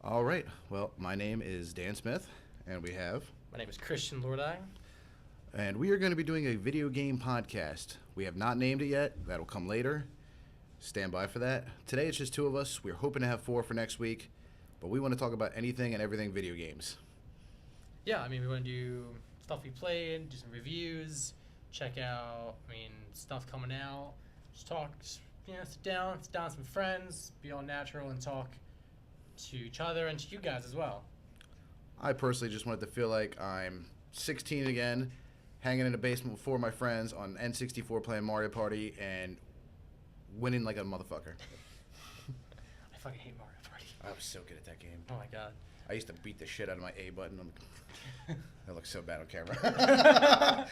All right. Well, my name is Dan Smith, and My name is Christian Lordi. we are going to be doing a video game podcast. We have not named it yet. That'll come later. Stand by for that. Today it's just two of us. We're hoping to have four for next week, but we want to talk about anything and everything video games. Yeah, I mean, we want to do stuff we played, do some reviews, check out, stuff coming out, just talk, sit down with some friends, be all natural and talk to each other and to you guys as well. I personally just wanted to feel like I'm 16 again, hanging in the basement with four of my friends on N64 playing Mario Party and winning like a motherfucker. I fucking hate Mario Party. I was so good at that game. Oh my god. I used to beat the shit out of my A button. That looks so bad on camera.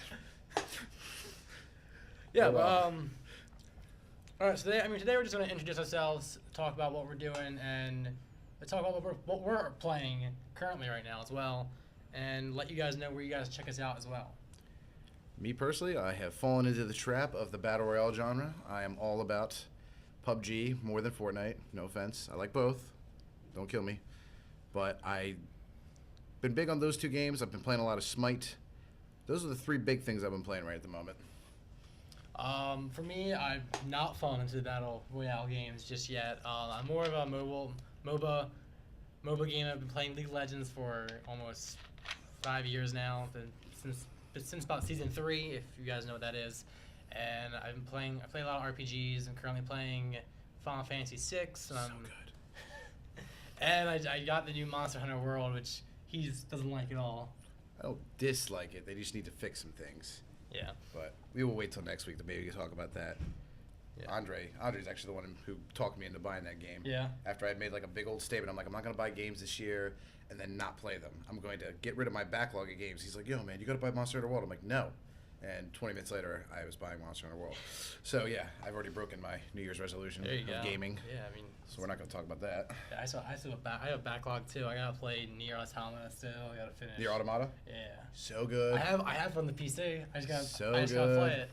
Yeah, all right. So today we're just going to introduce ourselves, talk about what we're doing, and talk about what we're playing currently right now as well, and let you guys know where you guys check us out as well. Me personally, I have fallen into the trap of the Battle Royale genre. I am all about PUBG more than Fortnite. No offense. I like both. Don't kill me. But I've been big on those two games. I've been playing a lot of Smite. Those are the three big things I've been playing right at the moment. For me, I've not fallen into the Battle Royale games just yet. I'm more of a MOBA game. I've been playing League of Legends for almost 5 years now, since about season 3, if you guys know what that is. And I play a lot of RPGs. I'm currently playing Final Fantasy VI. So good. And I got the new Monster Hunter World, which he doesn't like at all. I don't dislike it. They just need to fix some things. Yeah. But we will wait till next week to maybe talk about that. Yeah. Andre's actually the one who talked me into buying that game. Yeah. After I had made like a big old statement, I'm like, I'm not going to buy games this year and then not play them. I'm going to get rid of my backlog of games. He's like, yo, man, you got to buy Monster Hunter World. I'm like, no. And 20 minutes later, I was buying Monster Hunter World. So, yeah, I've already broken my New Year's resolution of gaming. Yeah, So we're not going to talk about that. Yeah, I have a backlog, too. I got to play Nier Automata still. I got to finish. Nier Automata? Yeah. So good. I have it on the PC. I just got to play it.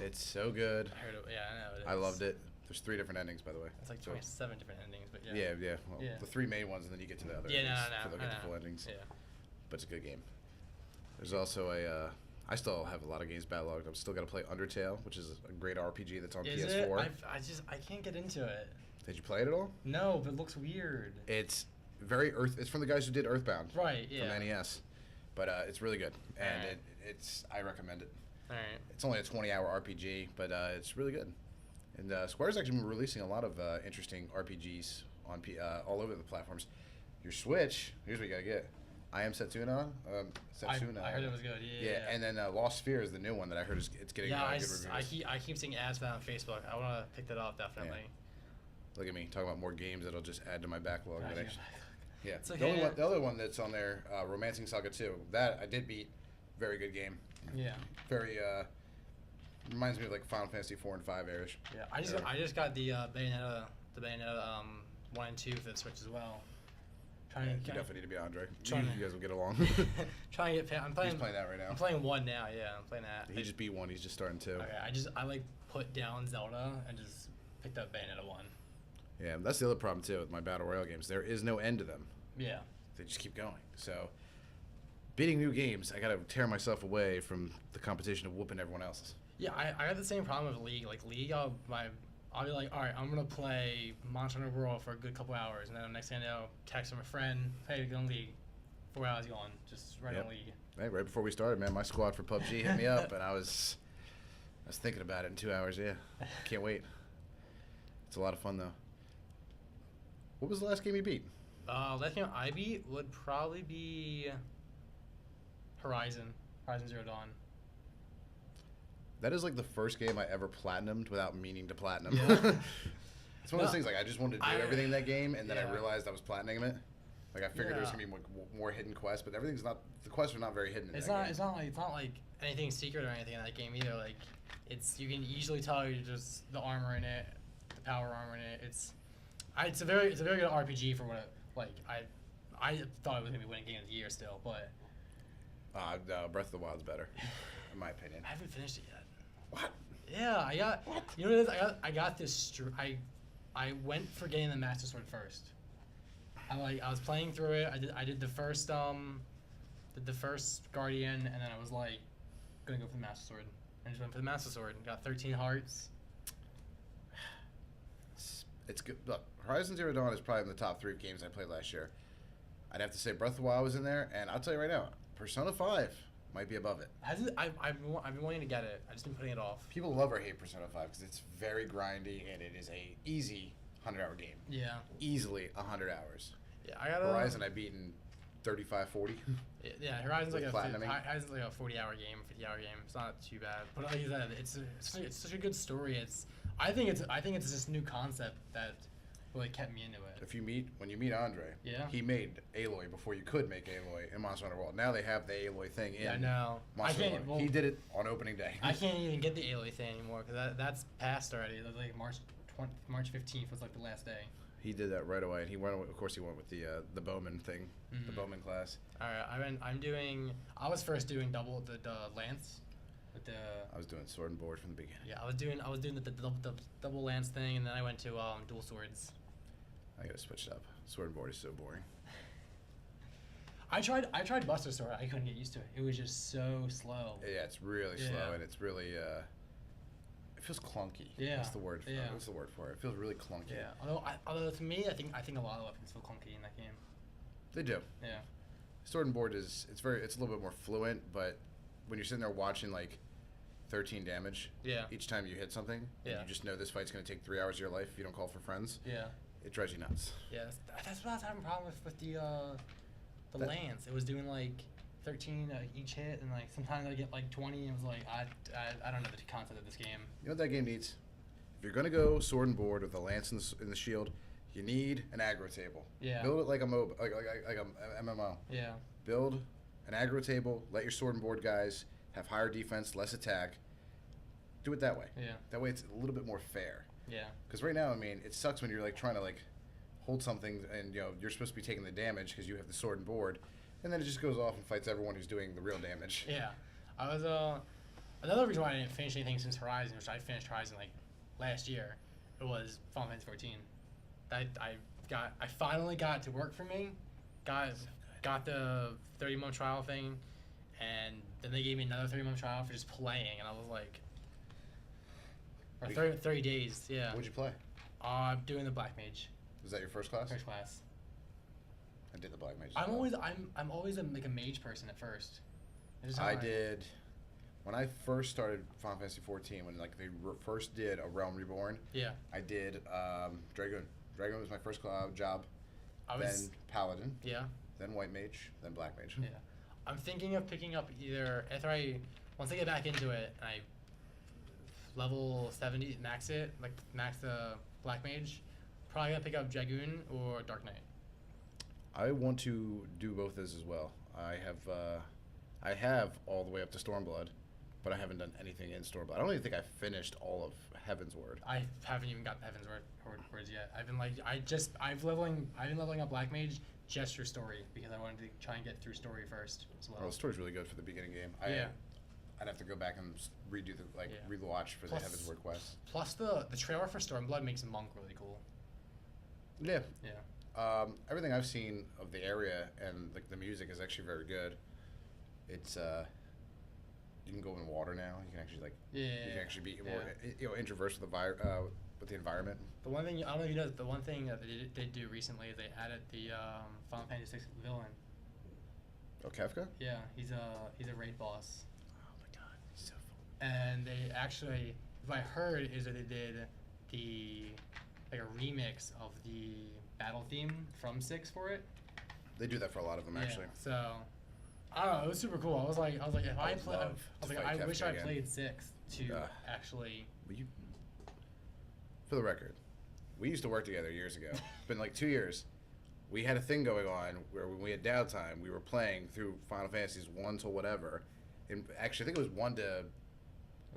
It's so good. I heard it. Yeah, I know it is. I loved it. There's 3 different endings, by the way. It's like 27 different endings, but yeah. Yeah. Well, the 3 main ones, and then you get to the other endings to look at the full endings. Yeah. But it's a good game. There's also I still have a lot of games backlogged. I'm still got to play Undertale, which is a great RPG that's on PS4. I can't get into it. Did you play it at all? No, but it looks weird. It's It's from the guys who did Earthbound. Right. Yeah. From NES, but it's really good, and right. I recommend it. All right. It's only a 20-hour RPG, but it's really good. And Square's actually been releasing a lot of interesting RPGs on all over the platforms. Your Switch, here's what you gotta get. I Am Setsuna. Setsuna. I heard it was good. Yeah. And then Lost Sphere is the new one that I heard it's getting good reviews. I keep seeing ads for that on Facebook. I want to pick that up definitely. Yeah. Look at me talking about more games that'll just add to my backlog. Yeah. Okay. The other one that's on there, Romancing Saga 2. That I did beat. Very good game. Yeah. Very reminds me of like Final Fantasy 4 and 5 era. Yeah. I just got the Bayonetta 1 and 2 for the Switch as well. You definitely need to be Andre. You guys will get along. Trying to get. He's playing that right now. I'm playing 1 now. Yeah, I'm playing that. He just beat 1. He's just starting 2. Okay. I put down Zelda and just picked up Bayonetta 1. Yeah, that's the other problem too with my Battle Royale games. There is no end to them. Yeah. They just keep going. So, beating new games, I gotta tear myself away from the competition of whooping everyone else's. Yeah, I got the same problem with League. Like League, I'll be like, all right, I'm gonna play Monster Hunter World for a good couple hours, and then the next thing I know, text from a friend, hey, get on League. 4 hours gone, just right on League. Hey, right before we started, man, my squad for PUBG hit me up, and I was thinking about it in 2 hours. Yeah, can't wait. It's a lot of fun though. What was the last game you beat? Last game I beat would probably be Horizon Zero Dawn. That is like the first game I ever platinumed without meaning to platinum. Yeah. It's one of those things, like I just wanted to do everything in that game, and then I realized I was platinuming it. Like I figured there was gonna be more hidden quests, but the quests are not very hidden. It's not like anything secret or anything in that game either. Like you can easily tell you just the armor in it, the power armor in it. It's a very good RPG for what it, like I thought it was gonna be winning game of the year still, but Breath of the Wild's better, in my opinion. I haven't finished it yet. What? Yeah, I got. What? You know what it is? I got this. I went for getting the Master Sword first. I I was playing through it. I did the first Guardian, and then I was like, gonna go for the Master Sword. I just went for the Master Sword and got 13 hearts. It's good. Look, Horizon Zero Dawn is probably in the top 3 games I played last year. I'd have to say Breath of the Wild was in there, and I'll tell you right now, Persona 5 might be above it. I've been wanting to get it. I just been putting it off. People love or hate Persona 5 because it's very grindy and it is a easy 100-hour game. Yeah. Easily 100 hours. Yeah, I got Horizon I've beaten 35, 40. Yeah, Horizon's like Platinuming. Horizon's like a 40-hour game, 50-hour game. It's not too bad. But like you said, it's such a good story. I think it's this new concept that really kept me into it. When you meet Andre, Yeah. he made Aloy before you could make Aloy in Monster Hunter World. Now they have the Aloy thing in Yeah, I know. Monster Hunter World. Well, He did it on opening day. I can't even get the Aloy thing anymore because that's passed already. It was like March 15th was like the last day. He did that right away, and he went with the Bowman thing, the Bowman class. All right, I was first doing the lance, with the. I was doing sword and board from the beginning. Yeah, I was doing the double lance thing, and then I went to dual swords. I gotta switch it up. Sword and board is so boring. I tried Buster Sword. I couldn't get used to it. It was just so slow. Yeah, it's really slow, Yeah. and it's really it feels clunky. Yeah. That's the word. Yeah. What's the word for it? It feels really clunky. Yeah. Although to me, I think a lot of weapons feel clunky in that game. They do. Yeah. Sword and board it's a little bit more fluent, but when you're sitting there watching like 13 damage Yeah. each time you hit something, and Yeah. you just know this fight's gonna take 3 hours of your life if you don't call for friends. Yeah. It drives you nuts. Yeah. That's what I was having a problem with the That- lance. It was doing like 13 each hit, and like sometimes I get like 20, and it was like I don't know the concept of this game. You know what that game needs? If you're gonna go sword and board with the lance and the shield, you need an aggro table. Yeah. Build it like a a MMO. Yeah. Build an aggro table. Let your sword and board guys have higher defense, less attack. Do it that way. Yeah. That way it's a little bit more fair. Yeah. Because right now, I mean, it sucks when you're like trying to like hold something and you're supposed to be taking the damage because you have the sword and board, and then it just goes off and fights everyone who's doing the real damage. Yeah. I was another reason why I didn't finish anything since Horizon, which I finished Horizon like last year, it was Final Fantasy 14. I finally got it to work for me. Got the 30-month trial thing, and then they gave me another 30-month trial for just playing, and I was like, or 30 days, yeah. What'd you play? I'm doing the Black Mage, Was that your first class? first class. I did the black mage. as I'm well. always like a mage person at first. It's just I how did. When I first started Final Fantasy 14, when like they first did a Realm Reborn, Yeah. I did Dragoon. Dragoon was my first job. I was. Then Paladin. Yeah. Then White Mage. Then Black Mage. Yeah. I'm thinking of picking up either once I get back into it and I level 70 max the Black Mage, probably gonna pick up Dragoon or Dark Knight. I want to do both as well. I have all the way up to Stormblood, but I haven't done anything in Stormblood. I don't even think I finished all of Heaven's Word. I haven't even got Heaven's words yet. I've been leveling up Black Mage just for story because I wanted to try and get through story first as well. Well, the story's really good for the beginning game. Yeah. I'd have to go back and redo Yeah. rewatch for Plus- the Heaven's Word quest. Plus the trailer for Stormblood makes Monk really cool. Yeah. Yeah. Everything I've seen of the area and like the music is actually very good. It's you can go in water now. You can actually Yeah. you can actually be more introverse with the environment. The one thing I don't know if you know, the one thing that they do recently is they added the Final Fantasy VI villain. Oh, Kefka? Yeah, he's a raid boss. Oh my god, he's so fun. And they actually, what I heard is that they did a remix of the battle theme from 6 for it. They do that for a lot of them actually. Yeah, so I don't know, it was super cool. I was like, if I I would play, love to fight I wish Kefka I again. played 6 to actually. But for the record, we used to work together years ago. It's been like 2 years. We had a thing going on where when we had downtime, we were playing through Final Fantasies 1 to whatever. And actually, I think it was 1 to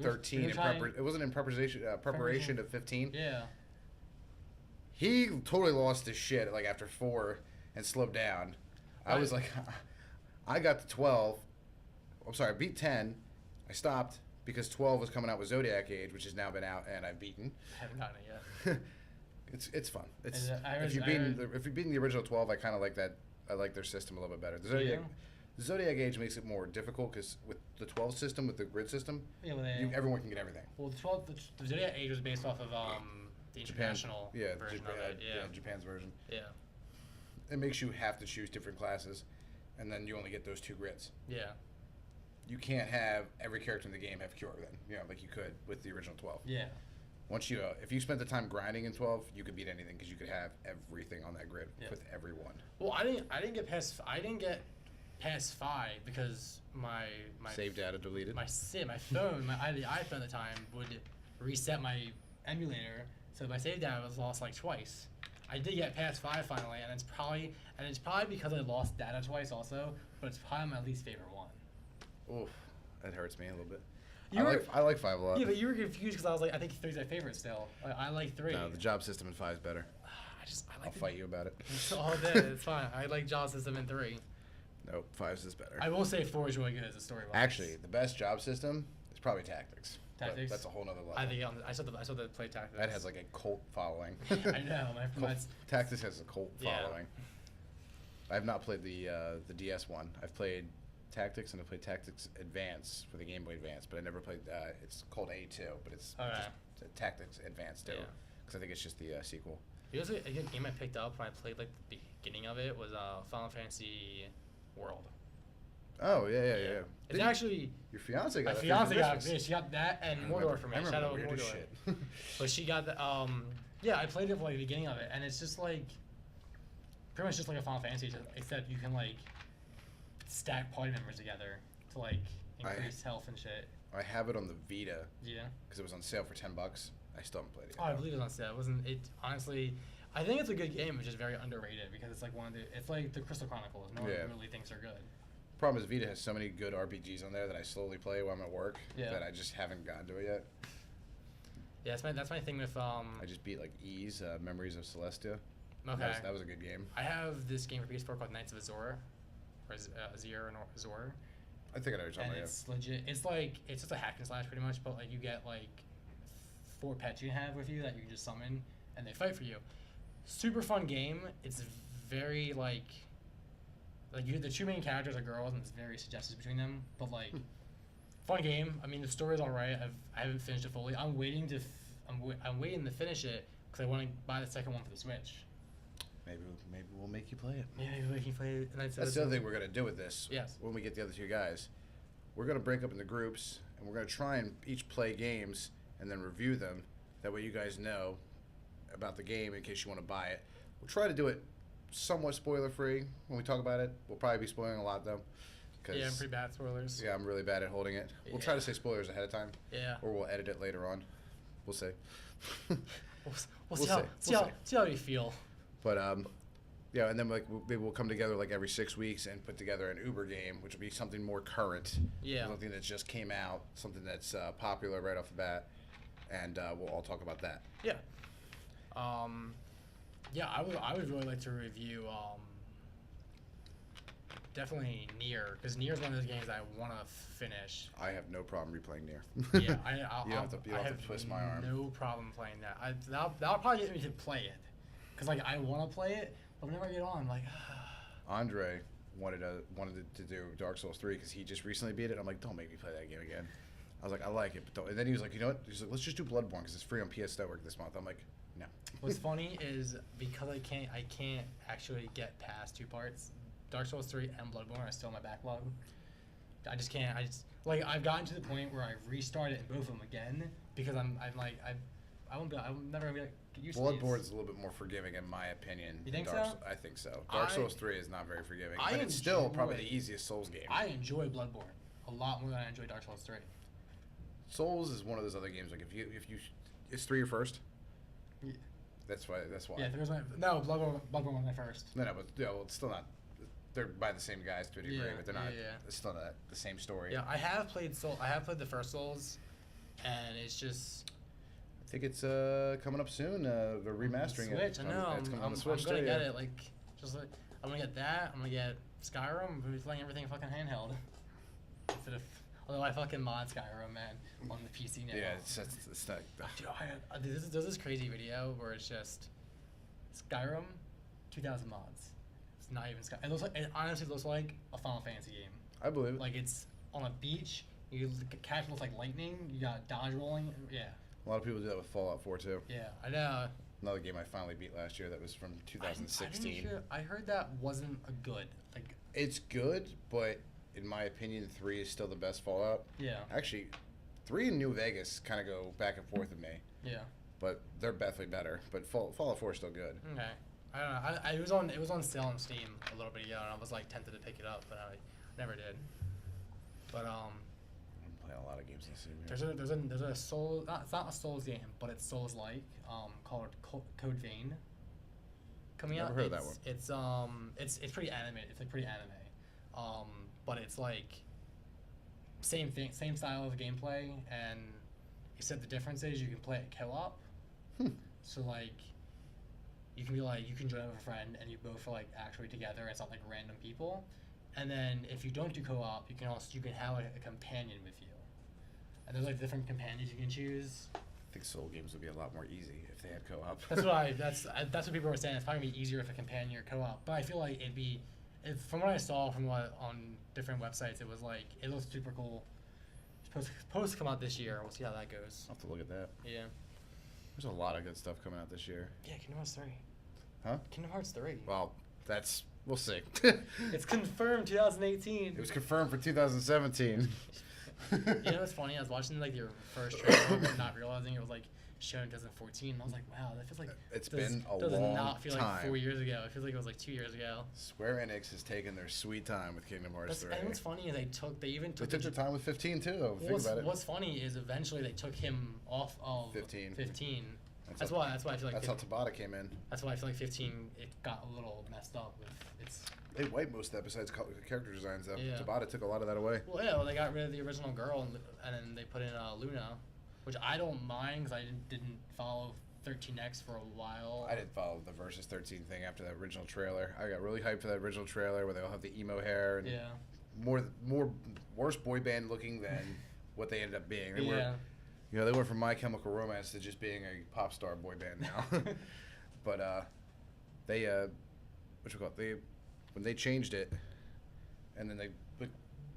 13. It wasn't in preparation to 15. Yeah. He totally lost his shit like after 4 and slowed down. I was like, I got to 12. I'm sorry, I beat 10. I stopped because 12 was coming out with Zodiac Age, which has now been out and I've beaten. I haven't gotten it yet. It's fun. It's And if you've beaten the original 12, I kind of like that. I like their system a little bit better. The Zodiac Age makes it more difficult because with the 12 system, with the grid system, Yeah, well, everyone can get everything. well, the Zodiac Age was based off of the international version Japan, of it. Yeah. Japan's version. Yeah. It makes you have to choose different classes, and then you only get those 2 grids. Yeah. You can't have every character in the game have cure then, like you could with the original 12. Yeah. Once you, if you spent the time grinding in 12, you could beat anything because you could have everything on that grid Yeah. with everyone. Well, I didn't get past 5 because my Save data deleted. my phone, the iPhone at the time would reset my emulator, so my save data was lost like twice. I did get past 5 finally, and it's probably because I lost data twice also, but it's probably my least favorite one. Oof, that hurts me a little bit. You I like 5 a lot. Yeah, but you were confused because I was like, I think 3's my favorite still. I like 3. No, the job system in 5 is better. I I'll fight you about it. It's all day. It's fine. I like job system in 3. Nope, 5's is better. I will say 4 is really good as a story. Actually, the best job system is probably Tactics. But Tactics? that's a whole nother level. I think I saw the play Tactics. That has like a cult following. I know. Tactics has a cult Yeah. following. I have not played the DS one. I've played Tactics and I played Tactics Advance for the Game Boy Advance, but I never played. It's called A2, but it's Okay. just Tactics Advance too, Yeah. because I think it's just the sequel. You know, a good game I picked up when I played like the beginning of it was Final Fantasy World. Oh yeah. It's Didn't actually your fiance got my that for fiance got Christmas. it. She got that and I Mordor remember- for me. I remember Shadow of the weirdest Mordor. shit. But she got the yeah, I played it for like the beginning of it, and it's just like pretty much just like a Final Fantasy, except you can like stack party members together to like increase health and shit. I have it on the Vita Yeah. because it was on sale for $10. I still haven't played it Oh, yet. I believe it was on sale. It wasn't it? Honestly, I think it's a good game. It's just very underrated because it's like it's like the Crystal Chronicles. No one Yeah. really thinks they're good. Problem is, Vita has so many good RPGs on there that I slowly play while I'm at work Yeah. that I just haven't gotten to it yet. Yeah, that's my thing with I just beat like Ys, Memories of Celestia. Okay. That was a good game. I have this game for PS4 called Knights of Azor, or Azir and Azor, I think I know what you're talking and about. it's legit. It's like it's just a hack and slash pretty much, but like you get like 4 pets you have with you that you can just summon, and they fight for you. Super fun game. It's very like the 2 main characters are girls, and it's very suggestive between them. But like, fun game. I mean, the story's alright. I haven't finished it fully. I'm waiting to I'm waiting to finish it because I want to buy the second one for the Switch. Maybe we'll make you play it. Yeah, maybe we can play Knights of That's the other Azor. thing we're gonna do with this. Yes. When we get the other 2 guys, we're gonna break up into groups and we're gonna try and each play games and then review them. That way you guys know about the game in case you want to buy it. We'll try to do it somewhat spoiler free when we talk about it. We'll probably be spoiling a lot though. Yeah, I'm pretty bad at spoilers. Yeah, I'm really bad at holding it. We'll try Yeah. to say spoilers ahead of time, Yeah. or we'll edit it later on. We'll see. We'll see how you feel. But yeah, and then like maybe we'll come together like every 6 weeks and put together an Uber game, which will be something more current. Yeah. Something that just came out, something that's popular right off the bat, and we'll all talk about that. Yeah. Yeah, I would really like to review definitely Nier, because Nier is one of those games I want to finish. I have no problem replaying Nier. Yeah, You'll have to twist my arm. No problem playing that. That'll probably get me to play it, because like I want to play it, but whenever I get on, I'm like. Andre wanted to do Dark Souls 3 because he just recently beat it. I'm like, don't make me play that game again. I was like, I like it, but don't. And then he was like, you know what? He's like, let's just do Bloodborne because it's free on PS Network this month. I'm like, no. What's funny is because I can't actually get past 2 parts. Dark Souls 3 and Bloodborne are still in my backlog. I just can't. I've gotten to the point where I've restarted in both of them again because I'm never gonna be like get used to these. Bloodborne's a little bit more forgiving in my opinion. You than think Dark so? I think so. Dark I- Souls 3 is not very forgiving, I but it's still enjoy- probably the easiest Souls game. I enjoy Bloodborne a lot more than I enjoy Dark Souls 3. Souls is one of those other games like if you is 3 your first? Yeah. That's why. Yeah, Bloodborne was my first. No, but well, it's still not. They're by the same guys to a degree, Yeah, but they're not. yeah. It's still not the same story. Yeah, I have played the first Souls, and it's just I think it's coming up soon. They're remastering Switch. it. I know. It's coming on I'm the Switch gonna too, get yeah. it. Like, just like I'm gonna get that. I'm gonna get Skyrim. I'm gonna be playing everything fucking handheld. Instead of, although I fucking mod Skyrim, man, on the PC now. Yeah, it's not. Dude, there's this crazy video where it's just Skyrim, 2,000 mods. It's not even Sky. It looks like, it honestly looks like a Final Fantasy game. I believe it. Like it's on a beach. You catch looks like lightning. You got dodge rolling. Yeah. A lot of people do that with Fallout 4 too. Yeah, I know. Another game I finally beat last year that was from 2016. I heard that wasn't a good. Like. It's good, but in my opinion, 3 is still the best Fallout. Yeah. Actually, 3 and New Vegas kind of go back and forth with me. Yeah. But they're definitely better. But Fallout 4 is still good. Okay. I don't know. It was on sale on Steam a little bit ago, and I was like tempted to pick it up, but I never did. But I'm playing a lot of games this year. there's a Soul. It's not a Souls game, but it's Souls like called Code Vein. Coming Never out. heard of that one. It's pretty anime. It's like pretty anime. But it's like same thing, same style of gameplay, and except the difference is you can play it co-op. So like, you can join with a friend, and you both are like actually together. It's not like random people. And then if you don't do co-op, you can have like a companion with you. And there's like different companions you can choose. I think Soul games would be a lot more easy if they had co-op. That's what people were saying. It's probably gonna be easier if a companion or co-op. But I feel like from what I saw on different websites, it was like it looks super cool. It's supposed to come out this year. We'll see how that goes. I'll have to look at that. Yeah. There's a lot of good stuff coming out this year. Yeah, Kingdom Hearts 3. Huh? Kingdom Hearts 3. Well, we'll see. It's confirmed 2018. It was confirmed for 2017. You know what's funny? I was watching like your first trailer, but not realizing it was like shown in 2014. I was like, wow, that feels like does not feel time. like 4 years ago. It feels like it was like 2 years ago. Square Enix has taken their sweet time with Kingdom Hearts 3. And what's funny is they took their time with 15 too. Though. Think about it. What's funny is eventually they took him off of 15. That's why I feel like that's how Tabata came in. That's why I feel like 15 it got a little messed up with its. They wiped most of that besides character designs though. Yeah. Tabata took a lot of that away. Well, they got rid of the original girl and then they put in Luna, which I don't mind because I didn't follow 13X for a while. I didn't follow the Versus 13 thing after that original trailer. I got really hyped for that original trailer where they all have the emo hair and more worse boy band looking than what they ended up being. They went from My Chemical Romance to just being a pop star boy band now. But when they changed it, and then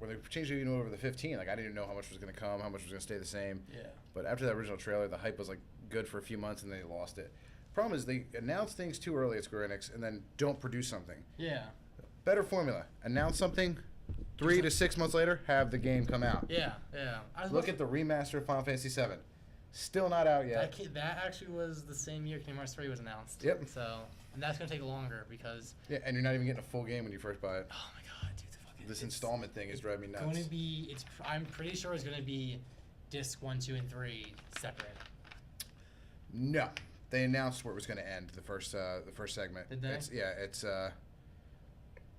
when they changed it over the 15, like I didn't even know how much was going to come, how much was going to stay the same. Yeah. But after that original trailer, the hype was like good for a few months, and they lost it. Problem is they announce things too early at Square Enix, and then don't produce something. Yeah. Better formula: announce something, 3 to 6 months later, have the game come out. Yeah. Look at the remaster of Final Fantasy VII. Still not out yet. That actually was the same year Kingdom Hearts 3 was announced. Yep. So, and that's gonna take longer because. Yeah, and you're not even getting a full game when you first buy it. Oh my god, dude! This installment thing is driving me nuts. I'm pretty sure it's gonna be disc 1, 2, and 3 separate. No, they announced where it was gonna end. The first segment. Did they? It's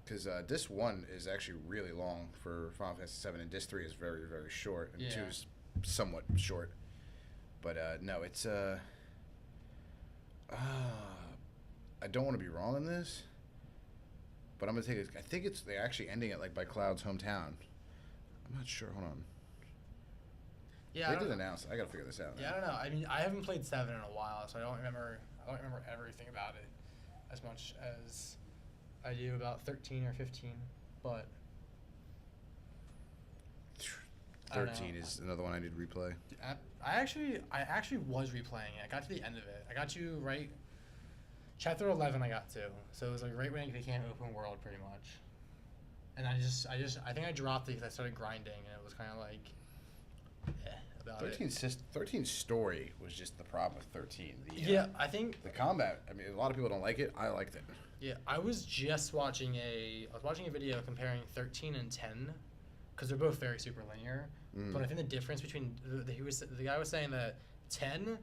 because disc 1 is actually really long for Final Fantasy VII, and disc 3 is very very short, and 2 is somewhat short. But no, it's I don't want to be wrong on this, but I'm gonna take it. I think they're actually ending it like by Cloud's hometown. I'm not sure. Hold on. Yeah, they did announce. I gotta figure this out. Yeah, I don't know. I mean, I haven't played 7 in a while, so I don't remember everything about it as much as I do about 13 or 15. But 13 is another one I need to replay. I actually was replaying it. I got to the end of it. I got to right chapter 11. I got to, so it was like right when it became open world, pretty much. And I think I dropped it because I started grinding, and it was kind of like, about 13 story was just the problem with 13. I think the combat. I mean, a lot of people don't like it. I liked it. Yeah, I was watching a video comparing 13 and 10, because they're both very super linear. But I think the difference between the guy was saying that 10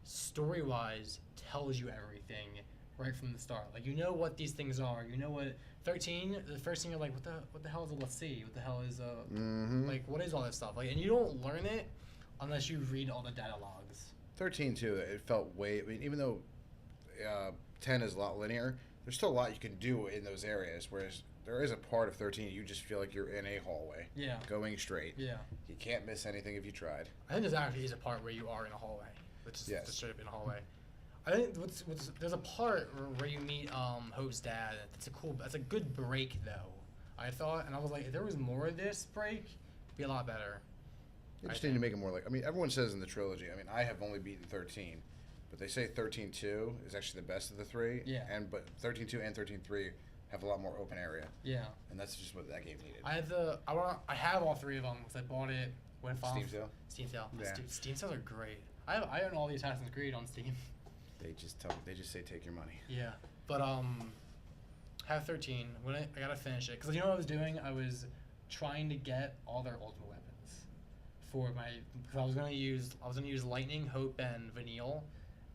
story-wise tells you everything right from the start. Like, you know what these things are. You know what 13. The first thing you're like, what the hell is a let's see? What the hell is like what is all this stuff? Like, and you don't learn it unless you read all the data logs. 13 too. It felt way. I mean, even though 10 is a lot linear, there's still a lot you can do in those areas. Whereas there is a part of 13 you just feel like you're in a hallway. Yeah. Going straight. Yeah. You can't miss anything if you tried. I think there actually is a part where you are in a hallway, which is just straight up in a hallway. I think what's there's a part where you meet Hope's dad. That's a good break though. I thought, and I was like, if there was more of this break, it'd be a lot better. They just I need to think. make it more like. I mean, everyone says in the trilogy. I mean, I have only beaten 13, but they say 13-2 is actually the best of the three. Yeah. But 13-2 and 13-3 have a lot more open area, Yeah. and that's just what that game needed. I have all three of them because I bought it when Steam sale. Steam sale. Yeah. Steam sales are great. I own all the Assassin's Creed on Steam. They just say take your money. Yeah, but have 13 when I gotta finish it because you know what I was doing? I was trying to get all their ultimate weapons for my because I was gonna use Lightning, Hope, and Vanille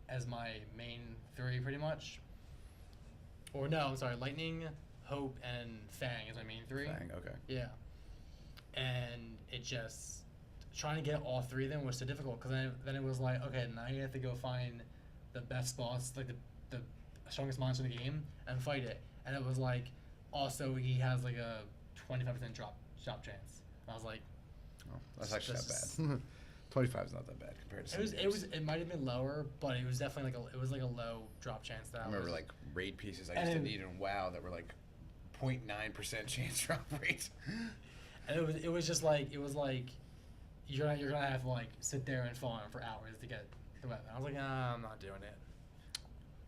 as my main three pretty much. Or no, I'm sorry, Lightning, Hope, and Fang is my main three. Fang, okay. Yeah, and it just trying to get all three of them was so difficult because then it was like okay now you have to go find the best boss like the strongest monster in the game and fight it and it was like also he has like a 25% drop chance and I was like Oh, that's actually not this bad. 25 is not that bad compared to. it might have been lower but it was definitely like a low drop chance that I remember was, like raid pieces I And used to it- need in WoW that were like 0.9% chance drop rate. and it was just like it was like you're gonna have to like sit there and farm for hours to get the weapon. I was like, nah, I'm not doing it.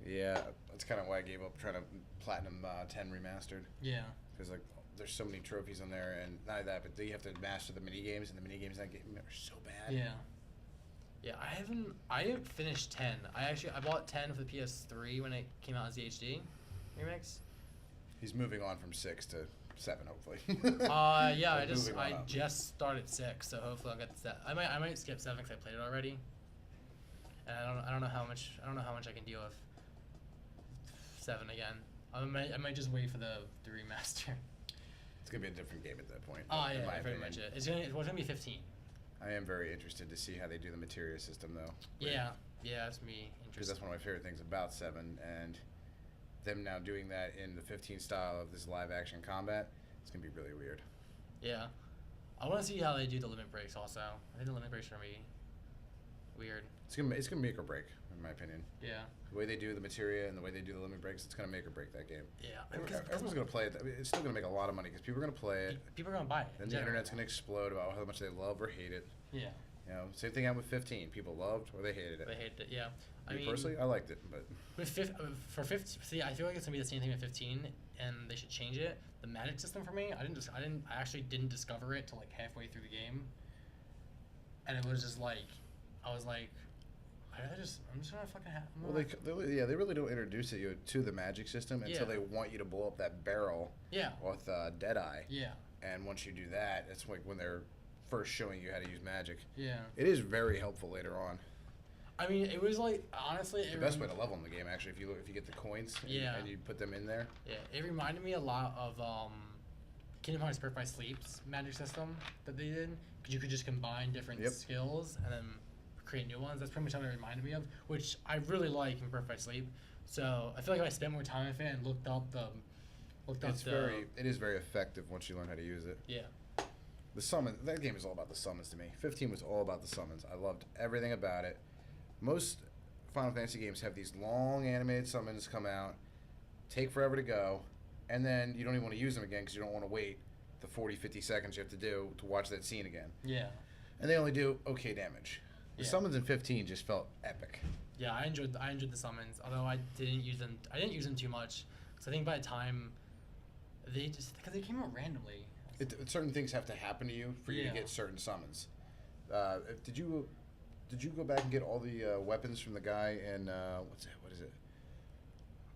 Yeah, that's kind of why I gave up trying to platinum 10 remastered Yeah. because like there's so many trophies on there and not that but you have to master the mini games and the mini games in that game are so bad. Yeah. Yeah, I haven't finished 10. I bought 10 for the PS3 when it came out as the HD remix. He's moving on from 6 to 7 hopefully. Yeah, Moving on I up. just started 6, so hopefully I'll get to that. I might skip 7 cuz I played it already. And I don't know how much I can deal with 7 again. I might just wait for the remaster. It's gonna be a different game at that point. Oh in yeah, my pretty opinion. much it. It's gonna be 15. I am very interested to see how they do the materia system though. Yeah, that's me Because interested. that's one of my favorite things about 7 and them now doing that in the 15 style of this live action combat. It's gonna be really weird. Yeah, I want to see how they do the limit breaks. Also, I think the limit breaks are gonna be weird. It's gonna make or break in my opinion. Yeah, The way they do the materia and the way they do the limit breaks, it's gonna make or break that game. yeah. Everyone's gonna play it. I mean, it's still gonna make a lot of money because people are gonna play it. People are gonna buy it. Then in the general. internet's gonna explode about how much they love or hate it. Yeah, You know, same thing happened with 15. People loved or they hated it. they hated it. Yeah, I Me mean, personally, I liked it, but with for 15, see, I feel like it's gonna be the same thing with 15, and they should change it. The magic system for me, I actually didn't discover it till like halfway through the game, and it was just like, I was like, I'm just gonna fucking have. well, they really don't introduce you to the magic system until Yeah. they want you to blow up that barrel Yeah, with Deadeye. yeah, And once you do that, it's like when they're first showing you how to use magic. yeah. It is very helpful later on. I mean, it was like honestly, It's the best way to level in the game, actually. If you get the coins and, Yeah. and you put them in there. Yeah, it reminded me a lot of Kingdom Hearts Birth by Sleep's magic system that they did, because you could just combine different Yep. skills and then create new ones. That's pretty much how it reminded me of, which I really like in Birth by Sleep. So I feel like if I spent more time with it and looked up It is very effective once you learn how to use it. yeah, The summon, that game is all about the summons to me. 15 was all about the summons. I loved everything about it. Most Final Fantasy games have these long animated summons come out, take forever to go, and then you don't even want to use them again because you don't want to wait the 40, 50 seconds you have to do to watch that scene again. yeah, And they only do okay damage. The Yeah. summons in 15 just felt epic. yeah. I enjoyed the summons, although I didn't use them. I didn't use them too much, because I think by the time because they came out randomly. Certain things have to happen to you for you to Yeah. get certain summons. Did you go back and get all the weapons from the guy in what is it?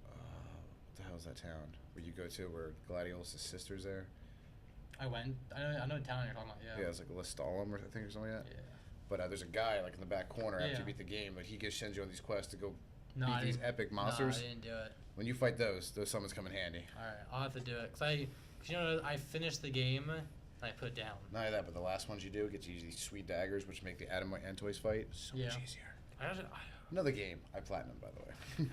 What the hell is that town where you go to where Gladiolus' sister's there? I went. I know the town you're talking about. Yeah, it's like Lestalem or I think or something like that. Yeah. But there's a guy like in the back corner after Yeah. you beat the game, but he just sends you on these quests to go No, I beat these didn't- epic No, monsters. I didn't do it. When you fight those summons come in handy. All right, I'll have to do it because you know I finished the game and I put it down. Not only that, but the last ones you do gets you these sweet daggers, which make the Adamite Antois fight so much Yeah. easier. I Another game I platinum, by the way.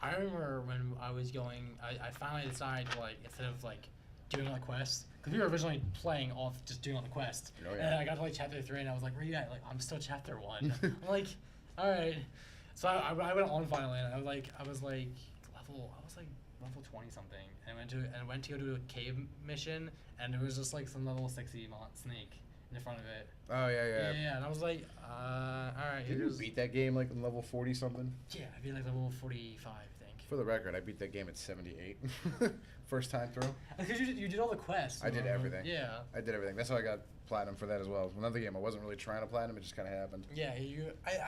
I remember when I was going, I finally decided to like instead of like doing all the quests because we were originally playing off just doing all the quests, Oh, and yeah. I got to like chapter 3 and I was like, where you at? Like I'm still chapter 1. I'm like, all right, So I went on finally, and I was like level 20 something, and I went to go do a cave mission, and there was just like some level 60 snake in front of it. Oh yeah. Yeah, and I was like, all right. Did you beat that game like in level 40 something? Yeah, I beat like level 45, I think. For the record, I beat that game at 78. First time through. Because you did all the quests. I did everything. Yeah. I did everything. That's how I got platinum for that as well. Another game I wasn't really trying to platinum, it just kind of happened. Yeah,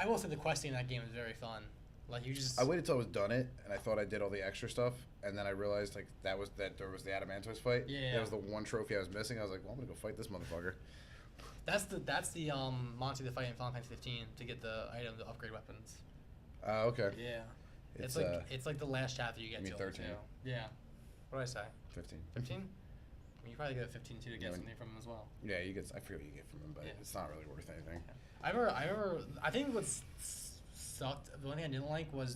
I will say the questing in that game is very fun. Like you just. I waited till I was done it, and I thought I did all the extra stuff, and then I realized like that there was the Adamantoise fight. Yeah. That was the one trophy I was missing. I was like, well, I'm gonna go fight this motherfucker. That's the monster to fight in Final Fantasy 15 to get the item to upgrade weapons. Okay. Yeah. It's It's like the last chapter you get you mean to. 13? Too. Yeah. What did I say? 15. 15? I mean, you probably get a 15 too to get something from him as well. Yeah, you get. I forget what you get from him, but Yeah. it's not really worth anything. I remember. I think what sucked. The only thing I didn't like was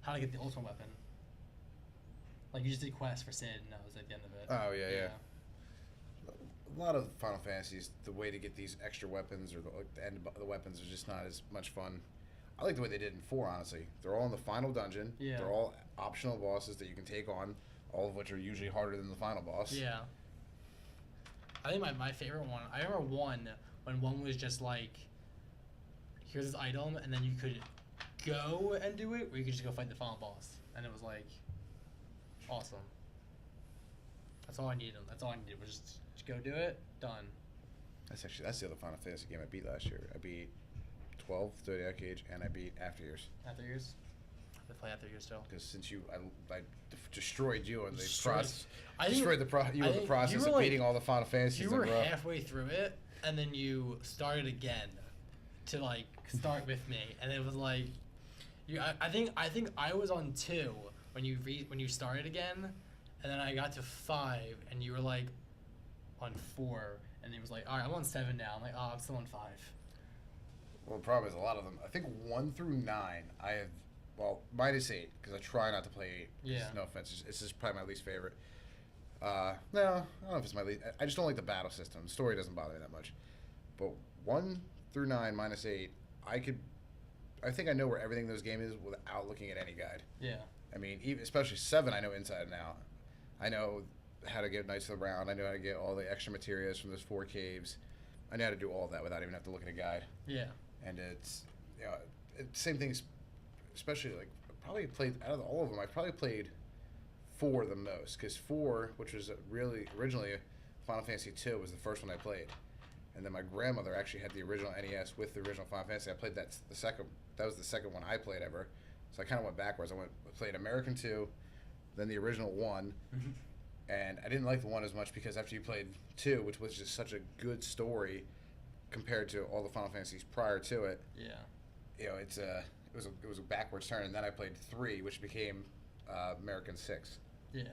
how to get the ultimate weapon. Like you just did quests for Sid, and that was like the end of it. Oh yeah. A lot of Final Fantasies, the way to get these extra weapons or the end of the weapons is just not as much fun. I like the way they did in 4, honestly. They're all in the final dungeon. Yeah. They're all optional bosses that you can take on, all of which are usually harder than the final boss. Yeah. I think my favorite one. I remember one when one was just like, here's this item, and then you could go and do it, or you could just go fight the final boss, and it was like, awesome. That's all I needed. That's all I needed was just go do it. Done. That's the other Final Fantasy game I beat last year. I beat 12, 30 Age, and I beat After Years. After Years. I play After Years still. Because since I destroyed you on the Destroyed- process, I think- destroyed the I think process you were of like- beating all the Final Fantasies. You were in a row. halfway through it, and then you started again to like start with me, and it was like, I think I was on 2 when you started again, and then I got to 5, and you were like on 4, and it was like, all right, I'm on 7 now. I'm like, oh, I'm still on 5. Well, the problem is a lot of them. I think 1 through 9, I have. Well, minus 8 because I try not to play 8. Yeah. No offense, this is probably my least favorite. No, I don't know if it's my least. I just don't like the battle system. The story doesn't bother me that much. But 1 through 9 minus 8, I think I know where everything in those games is without looking at any guide. Yeah. I mean, even especially 7, I know inside and out. I know how to get Knights of the Round. I know how to get all the extra materials from those 4 caves. I know how to do all of that without even have to look at a guide. Yeah. And it's, same things, especially like probably played out of all of them. I probably played 4 the most because 4, which was really originally Final Fantasy 2, was the first one I played, and then my grandmother actually had the original NES with the original Final Fantasy. I played that the second. That was the second one I played ever. So I kind of went backwards. I played American 2, then the original 1, and I didn't like the 1 as much because after you played 2, which was just such a good story compared to all the Final Fantasies prior to it. Yeah. It was a backwards turn, and then I played 3, which became American 6. Yeah.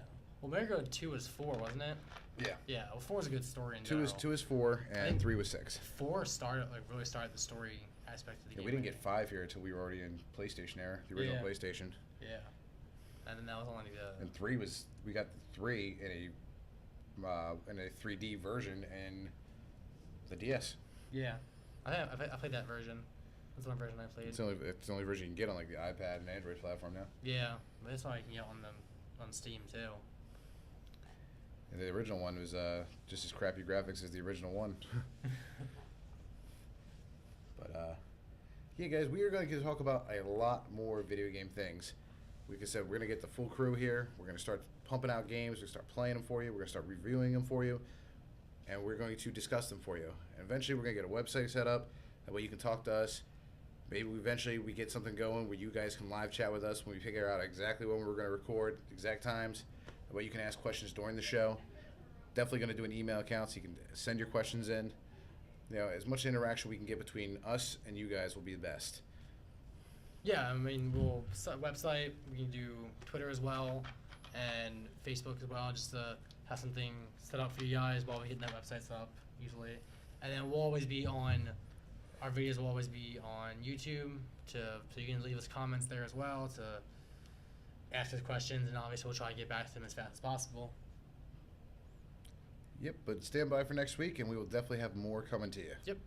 Well, America 2 was 4, wasn't it? Yeah. Yeah. Well, 4 is a good story in 2 general. is 2 is 4, I and think 3 was 6. 4 really started the story aspect of the Yeah, game. we didn't get 5 here until we were already in PlayStation era, the original Yeah. PlayStation. Yeah. And then that was only the. And 3 we got the 3 in a 3D version in the DS. Yeah. I played that version. That's the one version I played. It's the only version you can get on like the iPad and Android platform now. Yeah, but that's why I can get on Steam too. And the original one was just as crappy graphics as the original one. But yeah, guys, we are going to talk about a lot more video game things. Like I said, we're going to get the full crew here. We're going to start pumping out games. We're going to start playing them for you. We're going to start reviewing them for you. And we're going to discuss them for you. And eventually, we're going to get a website set up. That way you can talk to us. Maybe eventually we get something going where you guys can live chat with us when we figure out exactly when we're going to record, exact times. That way you can ask questions during the show. Definitely going to do an email account so you can send your questions in. As much interaction we can get between us and you guys will be the best. Yeah, I mean, we'll website. We can do Twitter as well, and Facebook as well, just to have something set up for you guys while we're getting that website set up usually. And then we'll always be on. Our videos will always be on YouTube, so you can leave us comments there as well to ask us questions, and obviously we'll try to get back to them as fast as possible. Yep, but stand by for next week, and we will definitely have more coming to you. Yep.